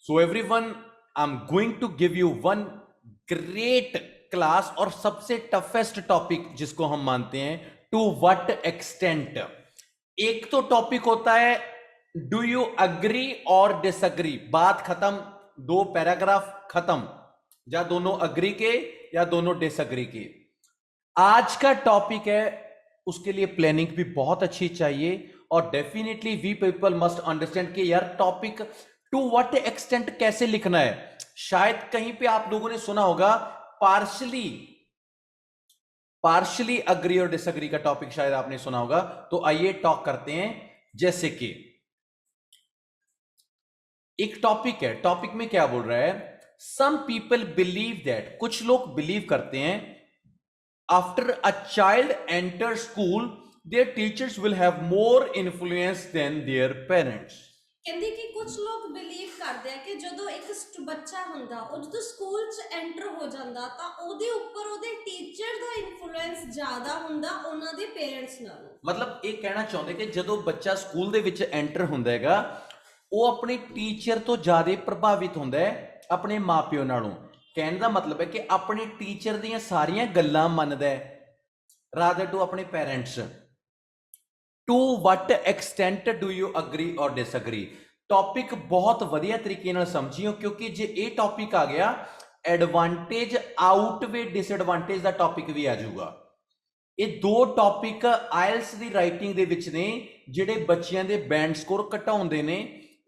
So everyone, I'm going to give you one great class और सबसे toughest topic जिसको हम मानते हैं, टू व्हाट एक्सटेंट। एक तो टॉपिक होता है डू यू अग्री और डिसअग्री, बात खत्म, दो पैराग्राफ खत्म, या दोनों अग्री के या दोनों डिसअग्री के। आज का टॉपिक है, उसके लिए प्लानिंग भी बहुत अच्छी चाहिए और definitely we people must understand कि यार टॉपिक टू व्हाट एक्सटेंट कैसे लिखना है। शायद कहीं पे आप लोगों ने सुना होगा पार्शली अग्री और डिसअग्री का टॉपिक शायद आपने सुना होगा। तो आइए टॉक करते हैं। जैसे कि एक टॉपिक है, टॉपिक में क्या बोल रहा है, सम पीपल बिलीव दैट, कुछ लोग बिलीव करते हैं, after a child enter school their teachers will have more influence than their parents. ਕਹਿੰਦੀ ਕਿ ਕੁਝ ਲੋਕ ਬਿਲੀਵ ਕਰਦੇ ਆ ਕਿ ਜਦੋਂ ਇੱਕ ਬੱਚਾ ਹੁੰਦਾ ਉਹ ਜਦੋਂ ਸਕੂਲ 'ਚ ਐਂਟਰ ਹੋ ਜਾਂਦਾ ਤਾਂ ਉਹਦੇ ਉੱਪਰ ਉਹਦੇ ਟੀਚਰ ਦਾ ਇਨਫਲੂਐਂਸ ਜ਼ਿਆਦਾ ਹੁੰਦਾ ਉਹਨਾਂ ਦੇ ਪੇਰੈਂਟਸ ਨਾਲੋਂ। ਮਤਲਬ ਇਹ ਕਹਿਣਾ ਚਾਹੁੰਦੇ ਕਿ ਜਦੋਂ ਬੱਚਾ ਸਕੂਲ ਦੇ ਵਿੱਚ ਐਂਟਰ ਹੁੰਦਾ ਹੈਗਾ, ਉਹ ਆਪਣੇ ਟੀਚਰ ਤੋਂ ਜ਼ਿਆਦਾ ਪ੍ਰਭਾਵਿਤ ਹੁੰਦਾ ਹੈ ਆਪਣੇ ਮਾਪਿਓ ਨਾਲੋਂ। ਕਹਿਣ ਦਾ ਮਤਲਬ ਹੈ ਕਿ ਆਪਣੇ ਟੀਚਰ ਦੀਆਂ ਸਾਰੀਆਂ ਗੱਲਾਂ ਮੰਨਦਾ ਹੈ ਰਾਦਰ ਟੂ ਆਪਣੇ parents. To what extent do you agree और डिसअग्री। टॉपिक बहुत वधिया तरीके नाल समझियो, क्योंकि जे ये टॉपिक आ गया एडवांटेज आउटवे डिसएडवांटेज का टॉपिक भी आ जाऊगा। ये दो टॉपिक आयल्स की राइटिंग दे विच ने जिहड़े बच्चियां दे बैंड स्कोर घटाउंदे ने।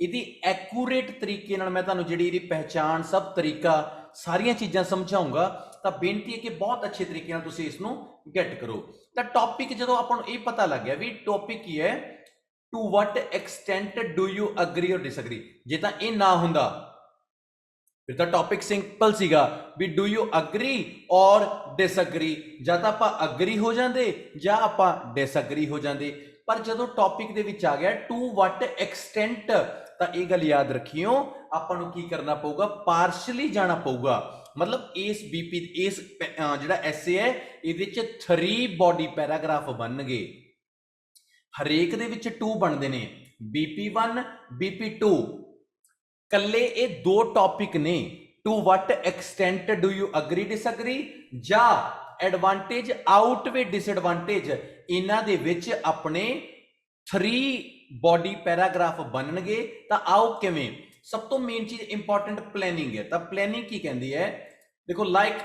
इहदी एक्यूरेट तरीके नाल मैं तुहानूं जिहड़ी इहदी पहचान सब तरीका सारियां चीज़ां समझाऊंगा। तो बेनती है कि बहुत अच्छे तरीके नाल तुसीं इसनूं गैट करो। तो टॉपिक जो आपां नूं इह पता लग गया भी टॉपिक की है, to what extent do you agree और डिसअग्री। जे तां इह ना हुंदा फिर तो टॉपिक सिंपल सीगा भी डू यू अग्री और डिसअग्री, जां तां आपां अग्री हो जांदे जां आपां डिसअग्री हो जांदे। पर जदों टॉपिक दे विच आ गया टू वट एक्सटेंट, तां इह गल याद रखियो आपां नूं की करना पऊगा, पार्शली जाना पऊगा। मतलब इस बीपी इस जिहड़ा एसे है इहदे च 3 बॉडी पैराग्राफ बनणगे, हरेक दे विच 2 बनदे ने, BP1 BP2। कल्ले ये दो टॉपिक ने, to what extent do you agree disagree जा एडवांटेज आउटवे डिसएडवांटेज, इन्हां दे विच अपने 3 बॉडी पैराग्राफ बनणगे। तां आओ किवें, सब तो मेन चीज इंपॉर्टेंट प्लानिंग है। तो प्लानिंग की कहती है, देखो लाइक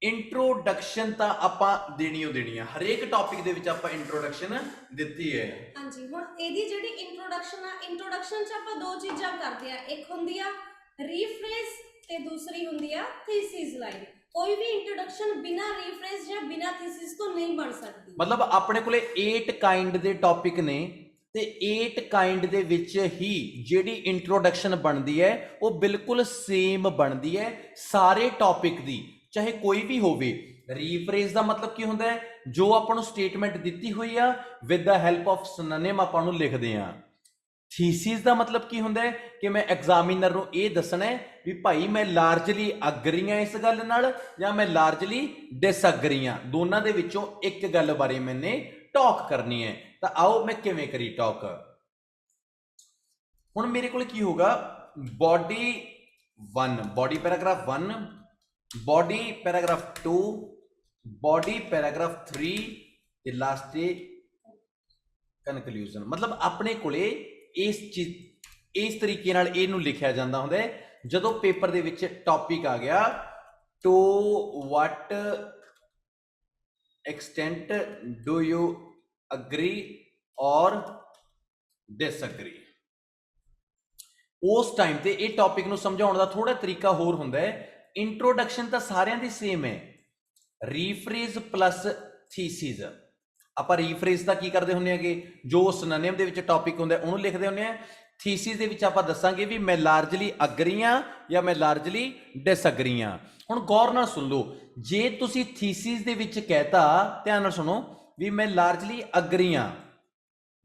इंट्रोडक्शन तो आपां देनी है, हरेक टॉपिक दे विच आपां इंट्रोडक्शन दित्ती है। हाँ जी, हुण इहदी जिहड़ी इंट्रोडक्शन आ, इंट्रोडक्शन 'ਚ ਆਪਾਂ ਦੋ ਚੀਜ਼ਾਂ ਕਰਦੇ ਆ, ਇੱਕ ਹੁੰਦੀ ਆ ਰੀਫਰੇਜ਼ ਤੇ ਦੂਸਰੀ ਹੁੰਦੀ ਆ ਥੀਸਿਸ ਲਾਈਨ। कोई भी इंट्रोडक्शन बिना रीफ्रेज या बिना थीसिस तो नहीं बन सकती। मतलब अपने कोले 8 काइंड दे टॉपिक ने ते 8 काइंड दे विच ही जेडी इंट्रोडक्शन बनती है वो बिल्कुल सेम बनती है सारे टॉपिक दी, चाहे कोई भी होवे। रीफ्रेज का मतलब की होंदा है, जो आपां नूं स्टेटमेंट दित्ती हुई आ with the help of synonym आपां नूं लिखदे आ। थीसिस का मतलब की होंदा है कि मैं एग्जामिनर नूं ये दसना है भी भाई मैं लार्जली अग्री हाँ इस गल नाल या मैं लार्जली डिसअग्री हाँ, दोनों दे विचों एक गल बारे मैंने टॉक करनी है। तो आओ मैं किवें करी टॉक। हुण मेरे को की होगा, body 1 body paragraph 1, body paragraph 2, body paragraph 3 ते लास्ट कंक्लूजन। मतलब अपने कोले इस चीज इस तरीके नाल इहनूं लिखिया जांदा हुंदा है। जदों पेपर दे विच टॉपिक आ गया to what extent do you agree और डिसअग्री, उस टाइम ते इह टॉपिक नूं समझाउण दा थोड़ा तरीका होर हुंदा है। इंट्रोडक्शन तां सारियां दी सेम है, रीफ्रेज प्लस थीसिस। ਆਪਾਂ ਰੀਫਰੇਜ਼ ਦਾ ਕੀ ਕਰਦੇ ਹੁੰਦੇ ਹੈਗੇ, ਜੋ ਸਿਨੋਨਿਮ ਦੇ ਵਿੱਚ ਟੌਪਿਕ ਹੁੰਦਾ ਉਹਨੂੰ ਲਿਖਦੇ ਹੁੰਦੇ ਆ। ਥੀਸਿਸ ਦੇ ਵਿੱਚ ਆਪਾਂ ਦੱਸਾਂਗੇ ਵੀ ਮੈਂ ਲਾਰਜਲੀ ਅਗਰੀ ਆ ਜਾਂ ਮੈਂ ਲਾਰਜਲੀ ਡਿਸਅਗਰੀ ਆ। ਹੁਣ ਗੌਰ ਨਾਲ ਸੁਣ ਲਓ, ਜੇ ਤੁਸੀਂ ਥੀਸਿਸ ਦੇ ਵਿੱਚ ਕਹਿਤਾ, ਧਿਆਨ ਨਾਲ ਸੁਣੋ ਵੀ ਮੈਂ ਲਾਰਜਲੀ ਅਗਰੀ ਆ,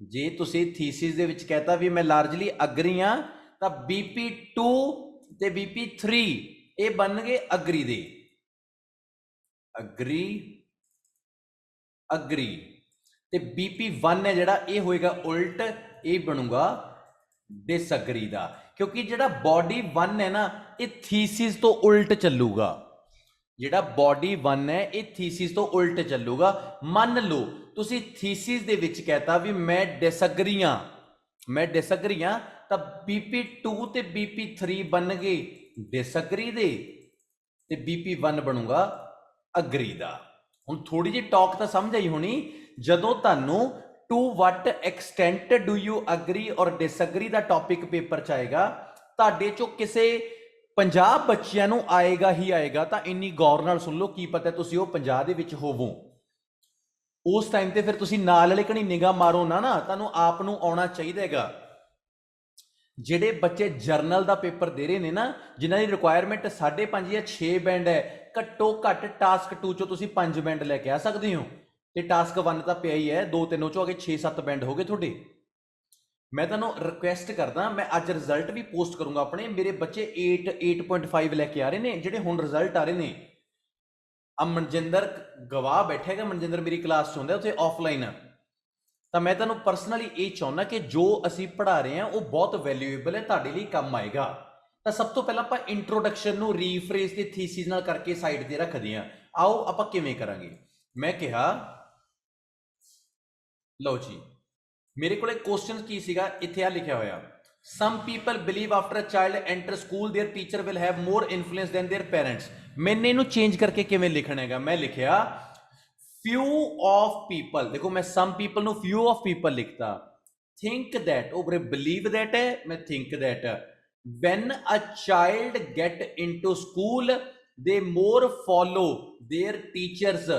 ਜੇ ਤੁਸੀਂ ਥੀਸਿਸ ਦੇ ਵਿੱਚ ਕਹਿਤਾ ਵੀ ਮੈਂ ਲਾਰਜਲੀ ਅਗਰੀ ਆ, ਤਾਂ BP2 ਤੇ BP3 ਇਹ ਬਣਨਗੇ ਅਗਰੀ ਦੇ, ਅਗਰੀ ਅਗਰੀ। ਤੇ BP1 है जिहड़ा ये होएगा उल्ट, ये बनूगा डिसअग्री दा। क्योंकि ਜਿਹੜਾ ਬੋਡੀ 1 ਹੈ ਨਾ ਇਹ ਥੀਸਿਸ ਤੋਂ ਉਲਟ ਚੱਲੂਗਾ। ਜਿਹੜਾ ਬੋਡੀ 1 ਹੈ ਇਹ ਥੀਸਿਸ ਤੋਂ ਉਲਟ ਚੱਲੂਗਾ। ਮੰਨ ਲਓ ਤੁਸੀਂ ਥੀਸਿਸ ਦੇ ਵਿੱਚ ਕਹਤਾ ਵੀ ਮੈਂ ਡਿਸਐਗਰੀ ਹਾਂ ਤਾਂ BP2 ਤੇ BP3 ਬਣ ਗਏ ਡਿਸਐਗਰੀ ਦੇ ਤੇ BP1 ਬਣੂਗਾ ਅਗਰੀ ਦਾ। ਹੁਣ ਥੋੜੀ ਜਿਹੀ ਟਾਕ ਤਾਂ ਸਮਝ ਆਈ ਹੋਣੀ। ਜਦੋਂ ਤੁਹਾਨੂੰ to what extent do you agree ਔਰ ਡਿਸਐਗਰੀ ਦਾ ਟੌਪਿਕ ਪੇਪਰ ਚ ਆਏਗਾ, ਤੁਹਾਡੇ ਚੋਂ ਕਿਸੇ 50 ਬੱਚਿਆਂ ਨੂੰ ਆਏਗਾ ਹੀ ਆਏਗਾ। ਤਾਂ ਇੰਨੀ ਗੌਰ ਨਾਲ ਸੁਣ ਲਓ, ਕੀ ਪਤਾ ਤੁਸੀਂ ਉਹ 50 ਦੇ ਵਿੱਚ ਹੋਵੋ। ਉਸ ਟਾਈਮ ਤੇ ਫਿਰ ਤੁਸੀਂ ਨਾਲ ਵਾਲੇ ਕਣੀ ਨਿਗਾਹ ਮਾਰੋ ਨਾ ਤੁਹਾਨੂੰ ਆਪ ਨੂੰ ਆਉਣਾ ਚਾਹੀਦਾ ਹੈਗਾ। ਜਿਹੜੇ ਬੱਚੇ ਜਰਨਲ ਦਾ ਪੇਪਰ ਦੇ ਰਹੇ ਨੇ ਨਾ, ਜਿਨ੍ਹਾਂ ਦੀ ਰਿਕੁਆਇਰਮੈਂਟ 5.5 ਜਾਂ 6 ਬੈਂਡ ਹੈ, ਘੱਟੋ ਘੱਟ ਟਾਸਕ 2 ਚੋਂ ਤੁਸੀਂ 5 ਬੈਂਡ ਲੈ ਕੇ ਆ ਸਕਦੇ ਹੋ ਤੇ ਟਾਸਕ 1 ਤਾਂ ਪਿਆ ਹੀ ਹੈ, 2-3 ਚੋਂ ਅਗੇ 6-7 ਬੈਂਡ ਹੋ ਗਏ ਤੁਹਾਡੇ। ਮੈਂ ਤੁਹਾਨੂੰ ਰਿਕੁਐਸਟ ਕਰਦਾ, ਮੈਂ ਅੱਜ ਰਿਜ਼ਲਟ ਵੀ ਪੋਸਟ ਕਰੂੰਗਾ ਆਪਣੇ। ਮੇਰੇ ਬੱਚੇ 8.5 ਲੈ ਕੇ ਆ ਰਹੇ ਨੇ ਜਿਹੜੇ ਹੁਣ ਰਿਜ਼ਲਟ ਆ ਰਹੇ ਨੇ। ਆ ਮਨਜਿੰਦਰ ਗਵਾਹ ਬੈਠੇਗਾ, ਮਨਜਿੰਦਰ ਮੇਰੀ ਕਲਾਸ 'ਚ ਹੁੰਦਾ ਉੱਥੇ ਆਫਲਾਈਨ। ਤਾਂ ਮੈਂ ਤੁਹਾਨੂੰ ਪਰਸਨਲੀ ਇਹ ਚਾਹੁੰਦਾ ਕਿ ਜੋ ਅਸੀਂ ਪੜ੍ਹਾ ਰਹੇ ਹਾਂ ਉਹ ਬਹੁਤ ਵੈਲਿਊਏਬਲ ਹੈ, ਤੁਹਾਡੇ ਲਈ ਕੰਮ ਆਏਗਾ। ਤਾਂ ਸਭ ਤੋਂ ਪਹਿਲਾਂ ਆਪਾਂ ਇੰਟਰੋਡਕਸ਼ਨ ਨੂੰ ਰੀਫਰੇਜ਼ ਤੇ ਥੀਸਿਸ ਨਾਲ ਕਰਕੇ ਸਾਈਡ ਤੇ ਰੱਖਦੇ ਹਾਂ। ਆਓ ਆਪਾਂ ਕਿਵੇਂ ਕਰਾਂਗੇ। ਮੈਂ ਕਿਹਾ ਲਓ ਜੀ, ਮੇਰੇ ਕੋਲੇ ਕੁਐਸਚਨ ਕੀ ਸੀਗਾ, ਇੱਥੇ ਆ ਲਿਖਿਆ ਹੋਇਆ, some people believe after a child enters school their teacher will have more influence than their parents। मैंने इन्हें चेंज करके किवें लिखना है, मैं लिखिया few of people, देखो मैं some people नु few of people लिखता, think that ओपरे believe that है, मैं think that when a child get into school they more follow their teachers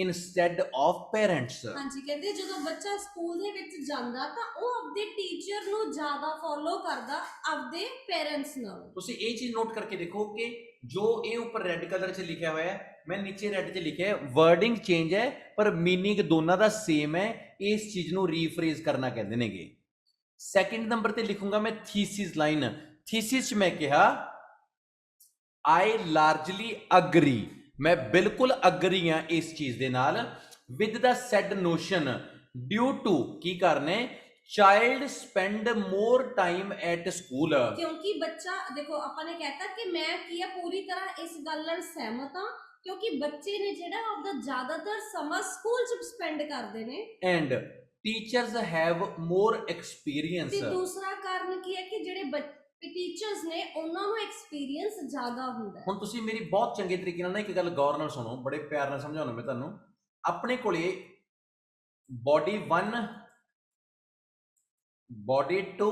instead of parents। ਹਾਂਜੀ, ਕਹਿੰਦੇ ਜਦੋਂ ਬੱਚਾ ਸਕੂਲ ਦੇ ਵਿੱਚ ਜਾਂਦਾ ਤਾਂ ਉਹ ਆਪਦੇ ਟੀਚਰ ਨੂੰ ਜ਼ਿਆਦਾ ਫੋਲੋ ਕਰਦਾ ਆਪਦੇ ਪੇਰੈਂਟਸ ਨਾਲੋਂ। ਤੁਸੀਂ ਇਹ ਚੀਜ਼ ਨੋਟ ਕਰਕੇ ਦੇਖੋ ਕਿ ਜੋ ਇਹ ਉੱਪਰ ਰੈੱਡ ਕਲਰ 'ਚ ਲਿਖਿਆ ਹੋਇਆ ਹੈ, ਮੈਂ ਨੀਚੇ ਰੈੱਡ 'ਚ ਲਿਖਿਆ ਹੈ, ਵਰਡਿੰਗ ਚੇਂਜ ਹੈ ਪਰ ਮੀਨਿੰਗ ਦੋਨਾਂ ਦਾ ਸੇਮ ਹੈ। ਇਸ ਚੀਜ਼ ਨੂੰ ਰੀਫਰੇਜ਼ ਕਰਨਾ ਕਹਿੰਦੇ ਨੇਗੇ। ਸੈਕਿੰਡ ਨੰਬਰ ਤੇ ਲਿਖੂੰਗਾ ਮੈਂ ਥੀਸਿਸ ਲਾਈਨ। ਥੀਸਿਸ 'ਚ ਮੈਂ ਕਿਹਾ ਆਈ ਲਾਰਜਲੀ ਅਗਰੀ, मैं बिल्कुल अग्री हाँ इस चीज दे नाल with the said notion due to की करने child spend more time at school. क्योंकि बच्चा देखो अपन ने कहता कि मैं किया पूरी तरह इस गल नाल सहमत हां क्योंकि बच्चे ने जेड़ा आपदा ज्यादातर समय स्कूल च स्पेंड करदे ने and teachers have more experience. ते दूसरा कारण की है कि जेड़े टीचर्स ने ਉਹਨਾਂ ਨੂੰ ਐਕਸਪੀਰੀਅੰਸ ਜ਼ਿਆਦਾ ਹੁੰਦਾ ਹੈ। ਹੁਣ ਤੁਸੀਂ ਮੇਰੀ ਬਹੁਤ ਚੰਗੇ ਤਰੀਕੇ ਨਾਲ ਨਾ ਇੱਕ ਗੱਲ ਗੌਰ ਨਾਲ ਸੁਣੋ, ਬੜੇ ਪਿਆਰ ਨਾਲ ਸਮਝਾਉਣਾ ਮੈਂ ਤੁਹਾਨੂੰ। ਆਪਣੇ ਕੋਲੇ ਬੋਡੀ 1 ਬੋਡੀ 2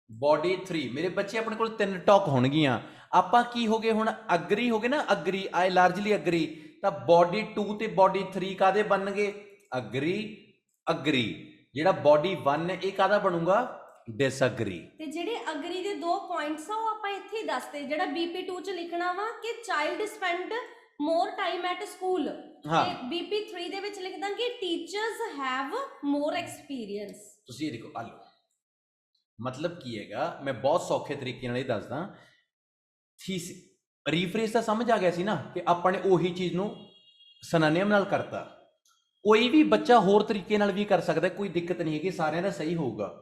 ਬੋਡੀ 3 ਮੇਰੇ ਬੱਚੇ ਆਪਣੇ ਕੋਲ 3 ਟਾਕ ਹੋਣਗੀਆਂ। ਆਪਾਂ ਕੀ ਹੋ ਗਏ ਹੁਣ, ਅਗਰੀ ਹੋ ਗਏ ਨਾ, ਅਗਰੀ ਆਈ ਲਾਰਜਲੀ ਅਗਰੀ। ਤਾਂ ਬੋਡੀ 2 ਤੇ ਬੋਡੀ 3 ਕਾਦੇ ਬਣਨਗੇ, ਅਗਰੀ ਅਗਰੀ। ਜਿਹੜਾ ਬੋਡੀ 1 ਹੈ ਇਹ ਕਾਦਾ ਬਣੂਗਾ, डिसएग्री। ਤੇ ਜਿਹੜੇ ਅਗਰੀ ਦੇ ਦੋ ਪੁਆਇੰਟਸ ਆ ਉਹ ਆਪਾਂ ਇੱਥੇ ਹੀ ਦੱਸਦੇ। ਜਿਹੜਾ BP2 ਚ ਲਿਖਣਾ ਵਾ ਕਿ child spend more time at school, ਤੇ BP3 ਦੇ ਵਿੱਚ ਲਿਖਦਾ ਕਿ ਟੀਚਰਸ ਹੈਵ ਮੋਰ ਐਕਸਪੀਰੀਅੰਸ। ਤੁਸੀਂ ਇਹ ਦੇਖੋ, ਆ ਲਓ ਮਤਲਬ ਕੀ ਹੈਗਾ, ਮੈਂ ਬਹੁਤ ਸੌਖੇ ਤਰੀਕੇ ਨਾਲ ਇਹ ਦੱਸਦਾ। ਥੀਸ ਰੀਫਰੇਜ਼ ਤਾਂ ਸਮਝ ਆ ਗਿਆ ਸੀ ਨਾ ਕਿ ਆਪਾਂ ਨੇ ਉਹੀ ਚੀਜ਼ ਨੂੰ ਸਿਨੋਨਿਮ ਨਾਲ ਕਰਤਾ। ਕੋਈ ਵੀ ਬੱਚਾ ਹੋਰ ਤਰੀਕੇ ਨਾਲ ਵੀ ਕਰ ਸਕਦਾ, ਕੋਈ ਦਿੱਕਤ ਨਹੀਂ ਹੈਗੀ, ਸਾਰਿਆਂ ਦਾ ਸਹੀ ਹੋਊਗਾ।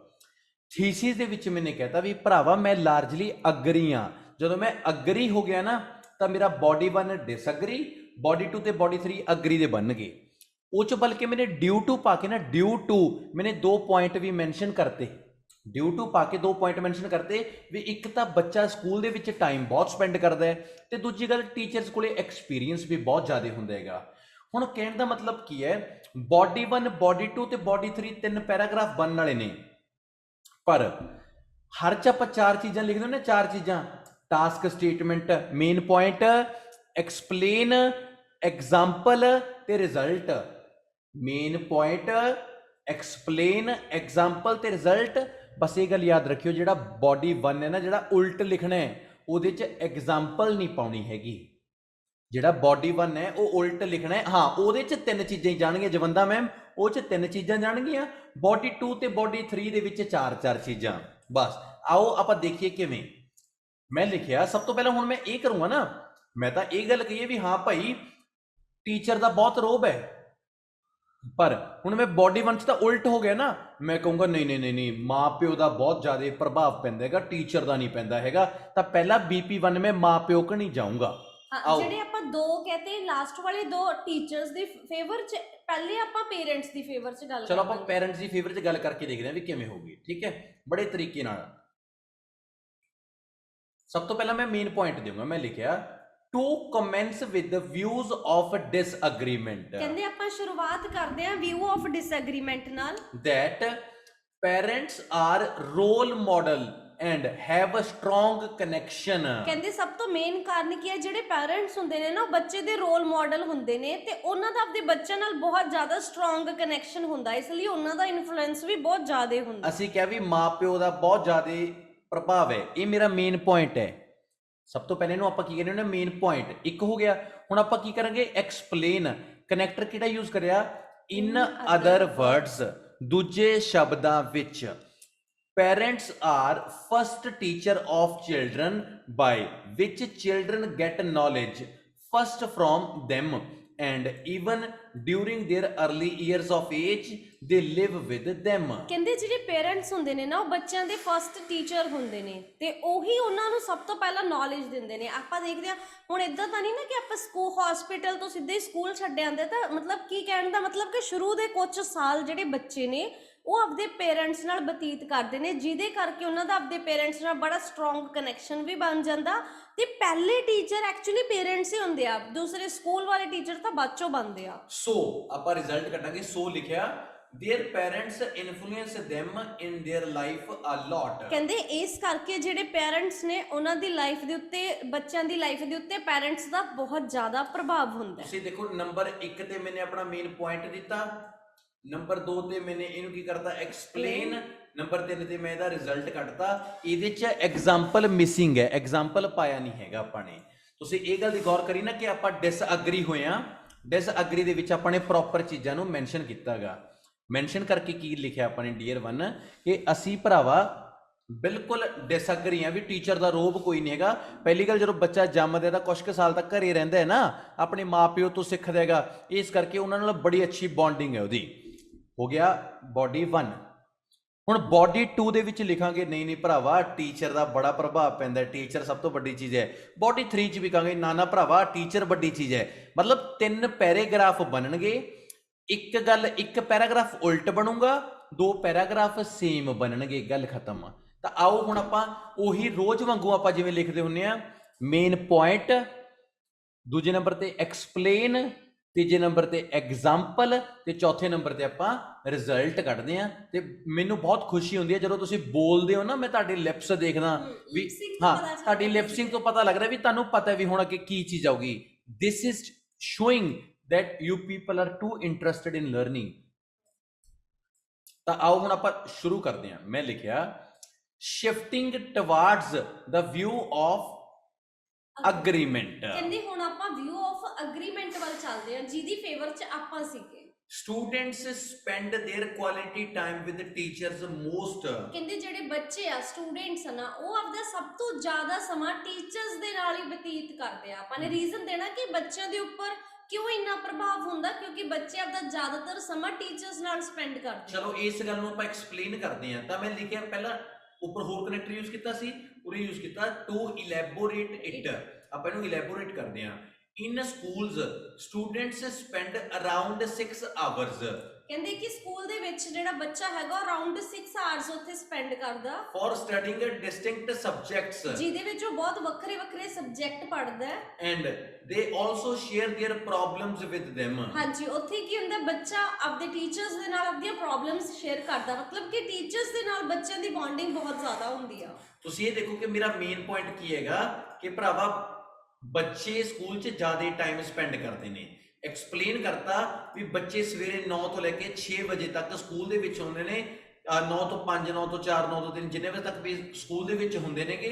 ਥੀਸਿਸ ਦੇ ਵਿੱਚ ਮੈਨੇ ਕਹਿਤਾ ਵੀ ਭਰਾਵਾ ਮੈਂ ਲਾਰਜਲੀ ਅਗਰੀ ਹਾਂ। ਜਦੋਂ ਮੈਂ ਅਗਰੀ ਹੋ ਗਿਆ ਨਾ ਤਾਂ ਮੇਰਾ ਬੋਡੀ 1 ਡਿਸਐਗਰੀ, ਬੋਡੀ 2 ਤੇ ਬੋਡੀ 3 ਅਗਰੀ ਦੇ ਬਣ ਗਏ। ਉਹ ਚ ਬਲਕਿ ਮੈਨੇ ਡਿਊ ਟੂ ਪਾ ਕੇ ਨਾ, ਡਿਊ ਟੂ ਮੈਨੇ 2 ਪੁਆਇੰਟ ਵੀ ਮੈਂਸ਼ਨ ਕਰਤੇ, ਡਿਊ ਟੂ ਪਾ ਕੇ 2 ਪੁਆਇੰਟ ਮੈਂਸ਼ਨ ਕਰਤੇ ਵੀ ਇੱਕ ਤਾਂ ਬੱਚਾ ਸਕੂਲ ਦੇ ਵਿੱਚ ਟਾਈਮ ਬਹੁਤ ਸਪੈਂਡ ਕਰਦਾ ਹੈ ਤੇ ਦੂਜੀ ਗੱਲ ਟੀਚਰਸ ਕੋਲੇ ਐਕਸਪੀਰੀਅੰਸ ਵੀ ਬਹੁਤ ਜ਼ਿਆਦਾ ਹੁੰਦਾ ਹੈਗਾ। ਹੁਣ ਕਹਿਣ ਦਾ ਮਤਲਬ ਕੀ ਹੈ, ਬੋਡੀ 1 ਬੋਡੀ 2 ਤੇ ਬੋਡੀ 3 3 ਪੈਰਾਗ੍ਰਾਫ ਬਣਨ ਵਾਲੇ ਨੇ, पर हर च आप 4 चीज़ां लिख दो ना, 4 चीज़ां, task statement, main point, explain, example ते result. Main point, explain, example ते रिजल्ट। बस ये गल याद रखियो, जिहड़ा बॉडी 1 है ना, जिहड़ा उल्ट लिखना है उहदे च एग्जाम्पल नहीं पाउणी हैगी। जिहड़ा बॉडी 1 है वो उल्ट लिखना है। हाँ, उहदे च 3 चीज़ां जाणगियां जवंदा मैम, ਉਹ ਚ 3 ਚੀਜ਼ਾਂ ਜਾਣਗੀਆਂ। ਬੋਡੀ 2 ਤੇ ਬੋਡੀ 3 ਦੇ ਵਿੱਚ 4 ਚੀਜ਼ਾਂ। ਬਸ ਆਓ ਆਪਾਂ ਦੇਖੀਏ ਕਿਵੇਂ। ਮੈਂ ਲਿਖਿਆ ਸਭ ਤੋਂ ਪਹਿਲਾਂ, ਹੁਣ ਮੈਂ ਇਹ ਕਰੂੰਗਾ ਨਾ, ਮੈਂ ਤਾਂ ਇਹ ਗੱਲ ਕਹੀਏ ਵੀ ਹਾਂ ਭਾਈ ਟੀਚਰ ਦਾ ਬਹੁਤ ਰੋਬ ਹੈ, ਪਰ ਹੁਣ ਮੈਂ ਬੋਡੀ 1 ਚ ਤਾਂ ਉਲਟ ਹੋ ਗਿਆ ਨਾ, ਮੈਂ ਕਹੂੰਗਾ ਨਹੀਂ ਨਹੀਂ ਨਹੀਂ ਨਹੀਂ, ਮਾਂ ਪਿਓ ਦਾ ਬਹੁਤ ਜ਼ਿਆਦਾ ਪ੍ਰਭਾਵ ਪੈਂਦਾ ਹੈਗਾ, ਟੀਚਰ ਦਾ ਨਹੀਂ ਪੈਂਦਾ ਹੈਗਾ, ਤਾਂ ਪਹਿਲਾਂ BP1 ਮੈਂ ਮਾਂ ਪਿਓ ਕਣੀ ਜਾਊਂਗਾ। ਹਾਂ, ਆਓ ਜਿਹੜੇ ਆਪਾਂ ਦੋ ਕਹਤੇ ਲਾਸਟ ਵਾਲੇ ਦੋ ਟੀਚਰਸ ਦੇ ਫੇਵਰ ਚ, ਪਹਿਲੇ ਆਪਾਂ ਪੇਰੈਂਟਸ ਦੀ ਫੇਵਰ ਚ ਗੱਲ ਚਲੋ ਆਪਾਂ ਕਰਾਂਗੇ। ਪੈਰੈਂਟਸ ਦੀ ਫੇਵਰ 'ਚ ਗੱਲ ਕਰਕੇ ਦੇਖਦੇ ਹਾਂ ਵੀ ਕਿਵੇਂ ਹੋਊਗੀ, ਠੀਕ ਹੈ, ਬੜੇ ਤਰੀਕੇ ਨਾਲ। ਸਭ ਤੋਂ ਪਹਿਲਾਂ ਮੈਂ ਮੇਨ ਪੁਆਇੰਟ ਦੇਵਾਂਗਾ, ਮੈਂ ਲਿਖਿਆ to commence with the views of disagreement, ਕਹਿੰਦੇ ਆਪਾਂ ਸ਼ੁਰੂਆਤ ਕਰਦੇ ਹਾਂ ਵਿਊ ਆਫ ਡਿਸਐਗਰੀਮੈਂਟ ਨਾਲ। that parents are role model and have a strong connection। ਕਹਿੰਦੇ ਸਭ ਤੋਂ ਮੇਨ ਕਾਰਨ ਕੀ ਹੈ, ਜਿਹੜੇ ਪੈਰੈਂਟਸ ਹੁੰਦੇ ਨੇ ਨਾ ਉਹ ਬੱਚੇ ਦੇ ਰੋਲ ਮਾਡਲ ਹੁੰਦੇ ਨੇ ਤੇ ਉਹਨਾਂ ਦਾ ਆਪਣੇ ਬੱਚਿਆਂ ਨਾਲ ਬਹੁਤ ਜ਼ਿਆਦਾ ਸਟਰੋਂਗ ਕਨੈਕਸ਼ਨ ਹੁੰਦਾ, ਇਸ ਲਈ ਉਹਨਾਂ ਦਾ ਇਨਫਲੂਐਂਸ ਵੀ ਬਹੁਤ ਜ਼ਿਆਦਾ ਹੁੰਦਾ। ਅਸੀਂ ਕਿਹਾ ਵੀ ਮਾਪਿਓ ਦਾ ਬਹੁਤ ਜ਼ਿਆਦਾ ਪ੍ਰਭਾਵ ਹੈ, ਇਹ ਮੇਰਾ ਮੇਨ ਪੁਆਇੰਟ ਹੈ। ਸਭ ਤੋਂ ਪਹਿਲੇ ਇਹਨੂੰ ਆਪਾਂ ਕੀ ਕਹਿੰਦੇ ਹੁੰਦੇ, ਮੇਨ ਪੁਆਇੰਟ ਇੱਕ ਹੋ ਗਿਆ। ਹੁਣ ਆਪਾਂ ਕੀ ਕਰਾਂਗੇ, ਐਕਸਪਲੇਨ, ਕਨੈਕਟਰ ਕਿਹੜਾ ਯੂਜ਼ ਕਰਿਆ, ਇਨ ਅਦਰ ਵਰਡਸ, ਦੂਜੇ ਸ਼ਬਦਾਂ ਵਿੱਚ। Parents are first teacher of children by which children get knowledge first from them, and even during their early years of age they live with them। ਕਹਿੰਦੇ ਜਿਹੜੇ parents ਹੁੰਦੇ ਨੇ ਨਾ ਉਹ ਬੱਚਿਆਂ ਦੇ ਫਸਟ ਟੀਚਰ ਹੁੰਦੇ ਨੇ ਤੇ ਉਹੀ ਉਹਨਾਂ ਨੂੰ ਸਭ ਤੋਂ ਪਹਿਲਾਂ ਨੌਲੇਜ ਦਿੰਦੇ ਨੇ। ਆਪਾਂ ਦੇਖਦੇ ਹਾਂ ਹੁਣ ਇਦਾਂ ਤਾਂ ਨਹੀਂ ਨਾ ਕਿ ਆਪਾਂ ਸਕੂਲ ਹਸਪੀਟਲ ਤੋਂ ਸਿੱਧੇ ਸਕੂਲ ਛੱਡ ਆਂਦੇ, ਤਾਂ ਮਤਲਬ ਕੀ ਕਹਿਣ ਦਾ ਮਤਲਬ ਕਿ ਸ਼ੁਰੂ ਦੇ ਕੁਝ ਸਾਲ ਜਿਹੜੇ ਬੱਚੇ ਨੇ ਉਹ ਆਪਦੇ ਪੇਰੈਂਟਸ ਨਾਲ ਬਤੀਤ ਕਰਦੇ ਨੇ, ਜਿਹਦੇ ਕਰਕੇ ਉਹਨਾਂ ਦਾ ਆਪਦੇ ਪੇਰੈਂਟਸ ਨਾਲ ਬੜਾ ਸਟਰੋਂਗ ਕਨੈਕਸ਼ਨ ਵੀ ਬਣ ਜਾਂਦਾ। ਤੇ ਪਹਿਲੇ ਟੀਚਰ ਐਕਚੁਅਲੀ ਪੇਰੈਂਟਸ ਹੀ ਹੁੰਦੇ ਆ, ਦੂਸਰੇ ਸਕੂਲ ਵਾਲੇ ਟੀਚਰ ਤਾਂ ਬਾਅਦ ਚੋਂ ਬਣਦੇ ਆ। ਸੋ ਆਪਾਂ ਰਿਜ਼ਲਟ ਕੱਢਾਂਗੇ, ਸੋ ਲਿਖਿਆ their parents influence them in their life a lot। ਕਹਿੰਦੇ ਇਸ ਕਰਕੇ ਜਿਹੜੇ ਪੇਰੈਂਟਸ ਨੇ ਉਹਨਾਂ ਦੀ ਲਾਈਫ ਦੇ ਉੱਤੇ, ਬੱਚਿਆਂ ਦੀ ਲਾਈਫ ਦੇ ਉੱਤੇ ਪੇਰੈਂਟਸ ਦਾ ਬਹੁਤ ਜ਼ਿਆਦਾ ਪ੍ਰਭਾਵ ਹੁੰਦਾ ਹੈ। ਤੁਸੀਂ ਦੇਖੋ ਨੰਬਰ 1 ਤੇ ਮੈਨੇ ਆਪਣਾ ਮੇਨ ਪੁਆਇੰਟ ਦਿੱਤਾ, ਨੰਬਰ 2 ਤੇ ਮੈਨੇ ਇਹਨੂੰ ਕੀ ਕਰਤਾ, ਐਕਸਪਲੇਨ, ਨੰਬਰ 3 ਤੇ ਮੈਂ ਇਹਦਾ ਰਿਜ਼ਲਟ ਕੱਢਤਾ। ਇਹਦੇ 'ਚ ਐਗਜ਼ਾਮਪਲ ਮਿਸਿੰਗ ਹੈ, ਐਗਜ਼ਾਮਪਲ ਪਾਇਆ ਨਹੀਂ ਹੈਗਾ ਆਪਾਂ ਨੇ। ਤੁਸੀਂ ਇਹ ਗੱਲ ਦੀ ਗੌਰ ਕਰੀ ਨਾ ਕਿ ਆਪਾਂ ਡਿਸਐਗਰੀ ਹੋਏ ਆ, ਡਿਸਐਗਰੀ ਦੇ ਵਿੱਚ ਆਪਾਂ ਨੇ ਪ੍ਰੋਪਰ ਚੀਜ਼ਾਂ ਨੂੰ ਮੈਂਸ਼ਨ ਕੀਤਾਗਾ। ਮੈਂਸ਼ਨ ਕਰਕੇ ਕੀ ਲਿਖਿਆ ਆਪਾਂ ਨੇ ਡੀਅਰ 1 ਕਿ ਅਸੀਂ ਭਰਾਵਾ ਬਿਲਕੁਲ ਡਿਸਐਗਰੀ ਆ ਵੀ ਟੀਚਰ ਦਾ ਰੋਬ ਕੋਈ ਨਹੀਂ ਹੈਗਾ। ਪਹਿਲੀ ਗੱਲ, ਜਦੋਂ ਬੱਚਾ ਜੰਮਦਾ ਤਾਂ ਕੁਝ ਕੁ ਸਾਲ ਤੱਕ ਘਰੇ ਰਹਿੰਦਾ ਹੈ ਨਾ, ਆਪਣੇ ਮਾਪਿਓ ਤੋਂ ਸਿੱਖਦਾ ਹੈਗਾ, ਇਸ ਕਰਕੇ ਉਹਨਾਂ ਨਾਲ ਬੜੀ ਅੱਛੀ ਬੌਂਡਿੰਗ ਹੈ ਉਹਦੀ। ਹੋ ਗਿਆ ਬੋਡੀ 1। ਹੁਣ ਬੋਡੀ 2 ਦੇ ਵਿੱਚ ਲਿਖਾਂਗੇ ਨਹੀਂ ਨਹੀਂ ਭਰਾਵਾ ਟੀਚਰ ਦਾ ਬੜਾ ਪ੍ਰਭਾਵ ਪੈਂਦਾ, ਟੀਚਰ ਸਭ ਤੋਂ ਵੱਡੀ ਚੀਜ਼ ਹੈ। ਬੋਡੀ 3 ਚ ਵੀ ਕਹਾਂਗੇ ਨਾ ਨਾ ਭਰਾਵਾ ਟੀਚਰ ਵੱਡੀ ਚੀਜ਼ ਹੈ। ਮਤਲਬ 3 ਪੈਰਾਗ੍ਰਾਫ ਬਣਨਗੇ, ਇੱਕ ਗੱਲ, ਇੱਕ ਪੈਰਾਗ੍ਰਾਫ ਉਲਟ ਬਣੂਗਾ, 2 ਪੈਰਾਗ੍ਰਾਫ ਸੇਮ ਬਣਨਗੇ, ਗੱਲ ਖਤਮ। ਤਾਂ ਆਓ ਹੁਣ ਆਪਾਂ ਉਹੀ ਰੋਜ਼ ਵਾਂਗੂ ਆਪਾਂ ਜਿਵੇਂ ਲਿਖਦੇ ਹੁੰਦੇ ਆ, ਮੇਨ ਪੁਆਇੰਟ, ਦੂਜੇ ਨੰਬਰ ਤੇ ਐਕਸਪਲੇਨ, ਤੀਜੇ ਨੰਬਰ ਤੇ ਐਗਜ਼ਾਮਪਲ, ਤੇ ਚੌਥੇ ਨੰਬਰ ਤੇ ਆਪਾਂ ਰਿਜ਼ਲਟ ਕੱਢਦੇ ਆ। ਤੇ ਮੈਨੂੰ ਬਹੁਤ ਖੁਸ਼ੀ ਹੁੰਦੀ ਹੈ ਜਦੋਂ ਤੁਸੀਂ ਬੋਲਦੇ ਹੋ ਨਾ, ਮੈਂ ਤੁਹਾਡੀ ਲਿਪਸ ਦੇਖਦਾ ਵੀ ਹਾਂ, ਤੁਹਾਡੀ ਲਿਪਸਿੰਗ ਤੋਂ ਪਤਾ ਲੱਗ ਰਿਹਾ ਵੀ ਤੁਹਾਨੂੰ ਪਤਾ ਵੀ ਹੁਣ ਅੱਗੇ ਕੀ ਚੀਜ਼ ਆਊਗੀ। This is showing that you people are too interested in learning। ਤਾਂ ਆਓ ਹੁਣ ਆਪਾਂ ਸ਼ੁਰੂ ਕਰਦੇ ਹਾਂ। ਮੈਂ ਲਿਖਿਆ shifting towards the view of agreement। ਕਹਿੰਦੇ ਹੁਣ ਆਪਾਂ ਵਿਊ ਆਫ ਅਗਰੀਮੈਂਟ ਵੱਲ ਚੱਲਦੇ ਹਾਂ, ਜਿਹਦੀ ਫੇਵਰ ਚ ਆਪਾਂ ਸੀਗੇ। Students spend their quality time with the teachers most। ਕਹਿੰਦੇ ਜਿਹੜੇ ਬੱਚੇ ਆ, ਸਟੂਡੈਂਟਸ ਨਾ, ਉਹ ਆਪਦਾ ਸਭ ਤੋਂ ਜ਼ਿਆਦਾ ਸਮਾਂ ਟੀਚਰਸ ਦੇ ਨਾਲ ਹੀ ਬਤੀਤ ਕਰਦੇ ਆ। ਆਪਾਂ ਨੇ ਰੀਜ਼ਨ ਦੇਣਾ ਕਿ ਬੱਚਿਆਂ ਦੇ ਉੱਪਰ ਕਿਉਂ ਇੰਨਾ ਪ੍ਰਭਾਵ ਹੁੰਦਾ, ਕਿਉਂਕਿ ਬੱਚੇ ਆਪਦਾ ਜ਼ਿਆਦਾਤਰ ਸਮਾਂ ਟੀਚਰਸ ਨਾਲ ਸਪੈਂਡ ਕਰਦੇ। ਚਲੋ ਇਸ ਗੱਲ ਨੂੰ ਆਪਾਂ ਐਕਸਪਲੇਨ ਕਰਦੇ ਹਾਂ। ਤਾਂ ਮੈਂ ਲਿਖਿਆ ਪਹਿਲਾਂ ਉੱਪਰ ਹੋਰ ਕਨੈਕਟਰ ਯੂਜ਼ ਕੀਤਾ ਸੀ, ਉਰੇ ਯੂਜ਼ ਕੀਤਾ ਟੂ ਇਲੈਬੋਰੇਟ ਇਟ। ਆਪਾਂ ਇਹਨੂੰ ਇਲੈਬੋਰੇਟ ਕਰਦੇ ਹਾਂ। In schools, students spend around 6 hours। ਕਹਿੰਦੇ ਕਿ ਸਕੂਲ ਦੇ ਵਿੱਚ ਜਿਹੜਾ ਬੱਚਾ ਹੈਗਾ ਅਰਾਊਂਡ 6 ਆਵਰਸ ਉੱਥੇ ਸਪੈਂਡ ਕਰਦਾ for studying distinct subjects। ਜਿਹਦੇ ਵਿੱਚ ਉਹ ਬਹੁਤ ਵੱਖਰੇ ਵੱਖਰੇ ਸਬਜੈਕਟ ਪੜ੍ਹਦਾ ਹੈ। And they also share their problems with them। ਹਾਂਜੀ, ਉੱਥੇ ਕੀ ਹੁੰਦਾ, ਬੱਚਾ ਆਪਦੇ ਟੀਚਰਸ ਦੇ ਨਾਲ ਆਪਣੀਆਂ ਪ੍ਰੋਬਲਮਸ ਸ਼ੇਅਰ ਕਰਦਾ, ਮਤਲਬ ਕਿ ਟੀਚਰਸ ਦੇ ਨਾਲ ਬੱਚਿਆਂ ਦੀ ਬੌਂਡਿੰਗ ਬਹੁਤ ਜ਼ਿਆਦਾ ਹੁੰਦੀ ਆ। ਤੁਸੀਂ ਇਹ ਦੇਖੋ ਕਿ ਮੇਰਾ ਮੇਨ ਪੁਆਇੰਟ ਕੀ ਹੈਗਾ ਕਿ ਭਰਾਵਾ ਬੱਚੇ ਸਕੂਲ 'ਚ ਜ਼ਿਆਦਾ ਟਾਈਮ ਸਪੈਂਡ ਕਰਦੇ ਨੇ। ਐਕਸਪਲੇਨ ਕਰਤਾ ਵੀ ਬੱਚੇ ਸਵੇਰੇ 9 ਤੋਂ ਲੈ ਕੇ 6 ਵਜੇ ਤੱਕ ਸਕੂਲ ਦੇ ਵਿੱਚ ਹੁੰਦੇ ਨੇ, 9 ਤੋਂ 5, 9 ਤੋਂ 4, 9 ਤੋਂ 3, ਜਿੰਨੇ ਵਜੇ ਤੱਕ ਵੀ ਸਕੂਲ ਦੇ ਵਿੱਚ ਹੁੰਦੇ ਨੇਗੇ,